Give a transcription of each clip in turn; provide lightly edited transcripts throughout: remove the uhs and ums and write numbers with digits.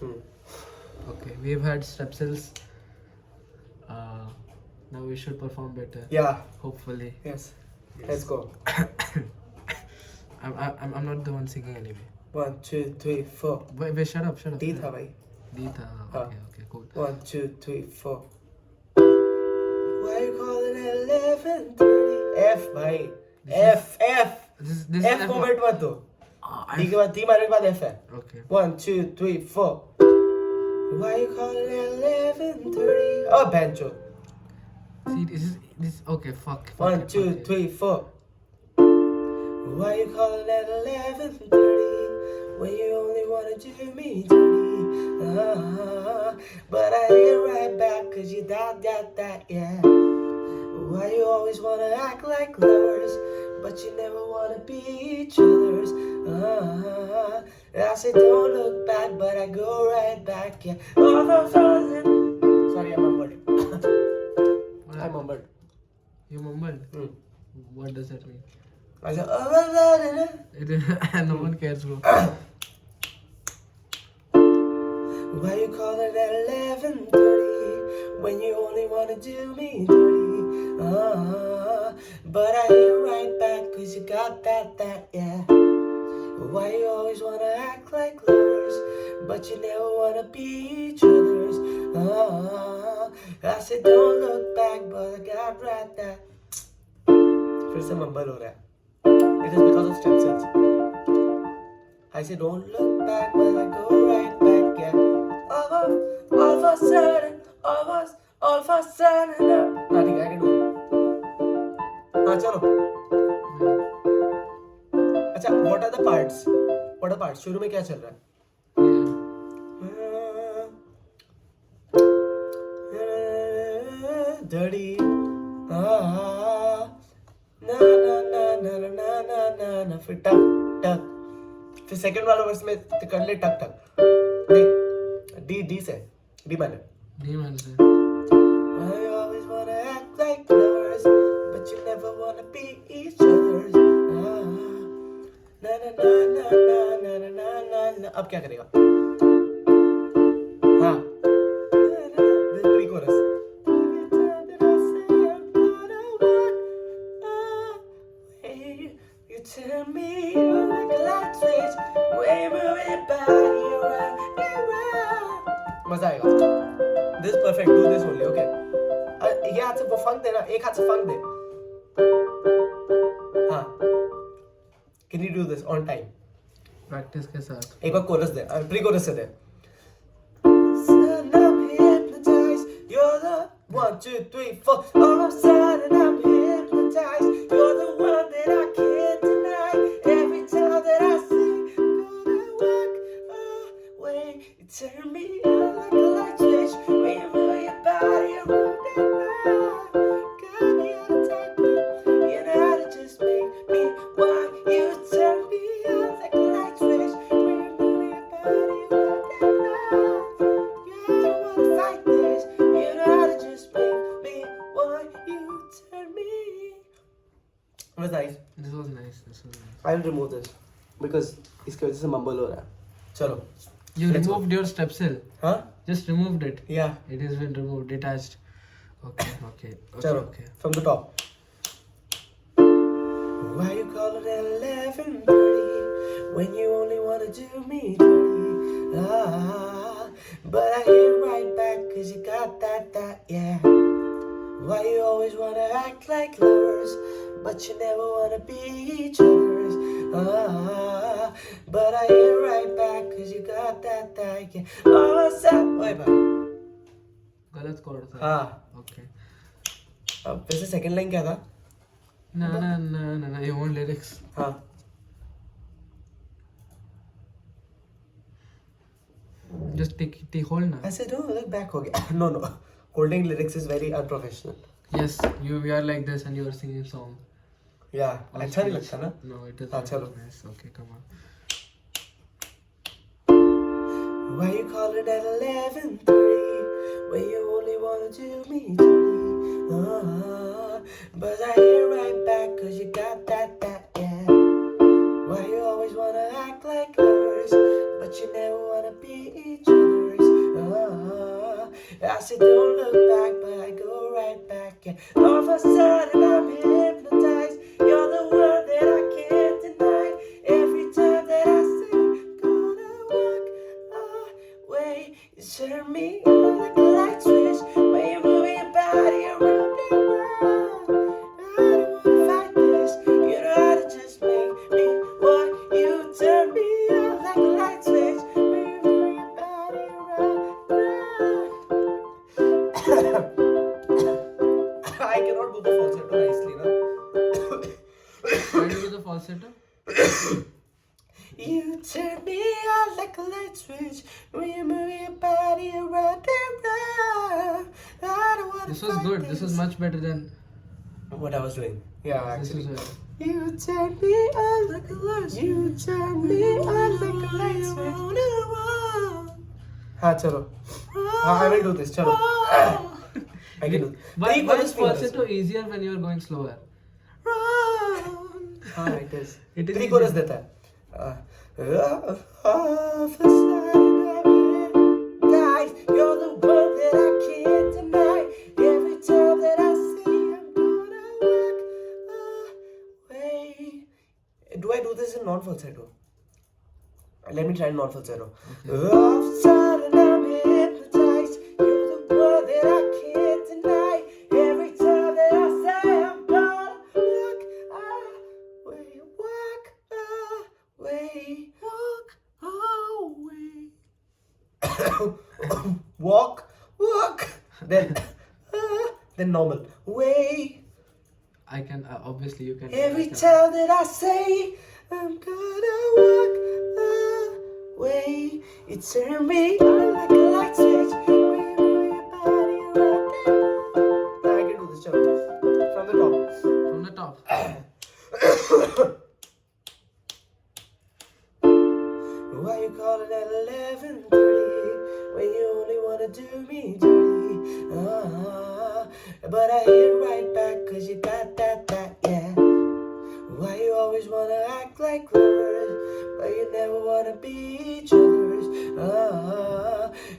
Okay, we've had strepsils. Now we should perform better. Yeah. Hopefully. Yes. Let's go. I'm not the one singing anyway. 1, 2, 3, 4. Wait, shut up. D tha bhai. D tha. Okay, cool. 1, 2, 3, 4. Why you calling at 11:30? F bhai. F. This F moment mat do. D के बाद D मारने के बाद F है. Okay. 1, 2, 3, 4. Why you calling at 11:30? Oh, banjo. See, this. Okay, fuck. 1, 2, 3, 4. Why you calling at 11:30 when you only wanna do me dirty? But I hit right back 'cause you that, yeah. Why you always wanna act like lovers, but you never wanna be each other's? I say don't look back, but I go right back, yeah. Sorry, I mumbled. I mumbled. You mumbled? What does that mean? I said, No one cares, bro. Why you calling at 11:30 when you only wanna do me dirty? But I hit right back 'cause you got that, yeah. Why you always wanna act like lovers, but you never wanna be each other's? I said don't look back, but I got right that. फिर से mumble हो रहा है. It is because of strepsils. I say don't look back, but I go right back, yeah. All of a sudden, Nothing I can do. हाँ चलो. अच्छा, what are the parts? शुरू में क्या चल रहा है? Dirty. ना फिर टक. फिर सेकंड वाला वर्स में कर ले टक. डी से. डी माइनर से. I always wanna act like lovers, but you never wanna be each other's. Na. अब क्या करेगा? हाँ. Pre-chorus. You turn me on like a light switch, waving your body around. मजा आएगा. This is perfect. Do this only, okay? ये हाथ से वो फंक देना, एक हाथ से फंक दे. हाँ. Can you do this on time? Practice के साथ. एक बार chorus दे, pre-chorus से दे. Son, I'm hypnotized. You're the 1, 2, 3, 4. All of a sudden I'm hypnotized. You're the one that I can't deny. Every time that I sing, gonna walk away. You turn me on like a light switch. When you move your body around and round. Got me on a tight grip. You know how to just make me want. You turn me on like a light switch. When you move your body around and round. Yeah, I don't wanna fight this. You know how to just make me want. You turn me. It was nice. This was nice. I'll remove this because इसके वजह से mumble हो रहा है. चलो. You removed your strepsil. हाँ? Just removed it. Yeah. It has been removed, detached. Okay. चलो. Okay. From the top. Why you calling at 11:30 when you only wanna do me dirty? But I hit right back 'cause you got that, yeah. Why you always wanna act like lovers, but you never wanna be each other's? But I hit right back 'cause you got that, yeah. All I said, wait, bhai. गलत chord था. हाँ. Okay. अब वैसे second line क्या था? No. You want lyrics? हाँ. Just take hold now. I said, oh, look back हो गया. No. Holding lyrics is very unprofessional. Yes, we are like this and you are singing song. Yeah. अच्छा नहीं लगता ना? No, it is. हाँ चलो. Nice. Okay, come on. Why you calling at 11:30 when you only wanna do me dirty? But I hit right back 'cause you got that, yeah. Why you always wanna act like lovers, but you never wanna be each other? I say don't look back, but I go right back. Yeah. All of a sudden I'm hypnotized. You're the one that I can't deny. Every time that I say I'm gonna walk away, you turn me on like a light switch. When you move your body around and round, I don't wanna fight this. You know how to just make me want you. Turn me on like a light switch. When you move your body around and round. I cannot do the falsetto nicely, no? Why do you do the falsetto? You turn me on like a light switch when you move your body around and round. I don't wanna This was fight good. This was much better than what I was doing. Yeah, this actually. was. You turn me on like a light switch. You turn me on like a light switch. हाँ चलो. I will do this. चलो. I can do. Why Three is chorus falsetto easier when you are going slower? हाँ it is. It is Three easy. chorus देता है. Guys, you're the one that I can't deny. Every time that I say I'm gonna walk away. Do I do this in non-falsetto? Let me try non-falsetto. All of a sudden I'm hypnotized. You're the one that I can't deny. Every time that I say I'm gonna walk away, walk away, walk away. walk. Then normal. Way. I can obviously you can. Every time that I say I'm gonna walk away, you turn me on like a light switch. When you move your body around and round. I can do this, Charlie. From the top. From the top. Why you calling at 11:30 when you only wanna do me dirty? But I hit right back 'cause you got that, yeah. Why you always wanna act like lovers, but you never wanna be each other's?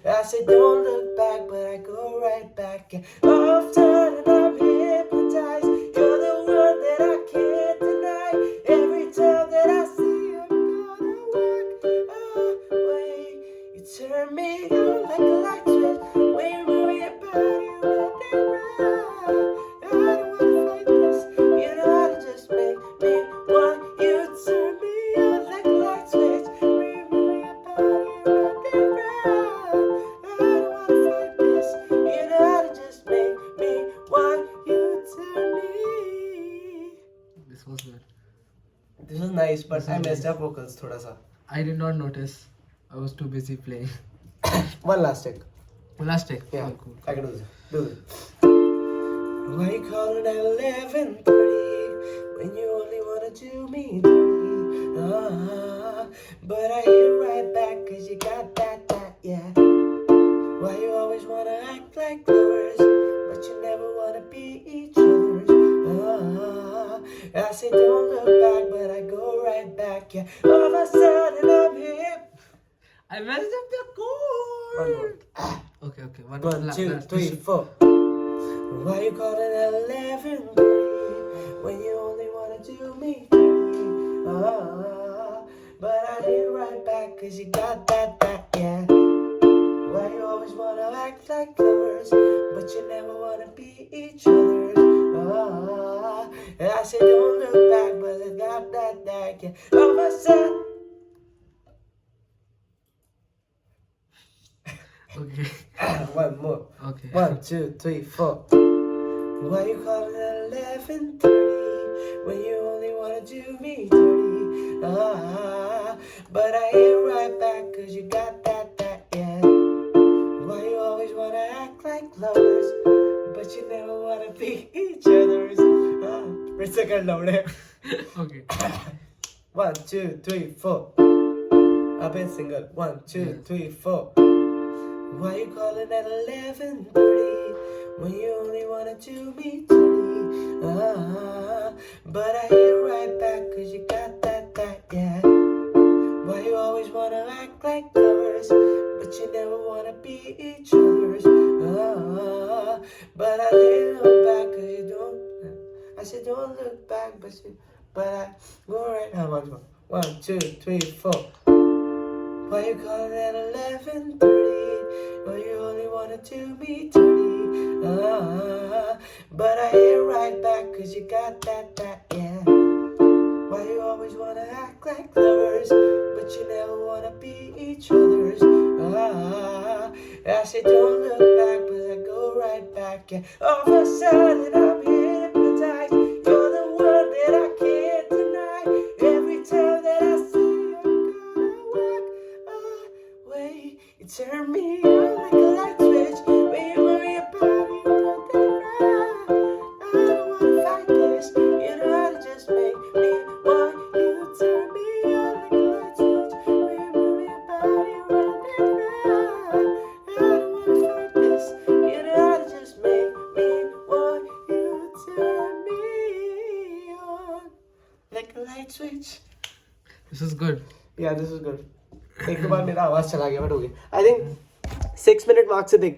I say don't look back, but I go right back. Yeah. All of a sudden I'm hypnotized. You're the one that I can't deny. Every time that I say I'm gonna walk away, you turn me on like a light switch. When you move your body around and round, I don't wanna fight this. You know how to just make me want you. Turn me on like a light switch. When you move your body around and round, I don't wanna fight this. You know how to just make me want you. Turn me. This was good. This was nice, but I messed up vocals thoda sa. I did not notice. I was too busy playing. One last take. Last take. Yeah, Cool. I can do this. Do this. Why you calling at 11:30 when you only wanna do me dirty? But I hit right back 'cause you got that, yeah. Why you always wanna act like lovers, but you never wanna be each other's? I say don't look back, but I go right back, yeah. All of a sudden I'm hip. I messed up the chord. One more. Okay. One, last, 2, last. 3, 4. Why you calling at 11:30 when you only wanna do me dirty? But I hit right back 'cause you got that, yeah. Why you always wanna act like lovers, but you never wanna be each other's? I say don't look back, but I got that, yeah. All of a sudden. Okay. One more. Okay. 1, 2, 3, 4. Why you calling at 11:30 when you only wanna do me dirty? But I hit right back 'cause you got that, yeah. Why you always wanna act like lovers, but you never wanna be each other's? We're second loud. Okay. 1, 2, 3, 4. A bit single. 1, 2, 3, 4. Why you calling at 11:30 when you only wanna do me dirty? But I hit right back 'cause you got that, yeah. Why you always wanna act like lovers, but you never wanna be each other's? but I didn't hold back 'cause you don't. I said don't look back, but I go right now. 1, 2, 3, 4. Why you calling at 11:30? Well, you only wanted to be 30. But I hit right back 'cause you got that, yeah. Why you always wanna act like lovers, but you never wanna be each other's? I say don't look back, but I go right back, yeah. All of a sudden I'm hypnotized. You're the one that I can't deny. Every time that I see you, I'm gonna walk away. You turn me on like a light switch. When you move your body, you want that right. I don't wanna fight this. You know how to just make me want you. Turn me on like a light switch. When you move your body, you want that right. I don't wanna fight this. You know how to just make me want you. Turn me on like a light switch. This is good. Yeah, this is good. एक बार मेरा आवाज चला गया but हो गया. I think 6 minute mark से देखता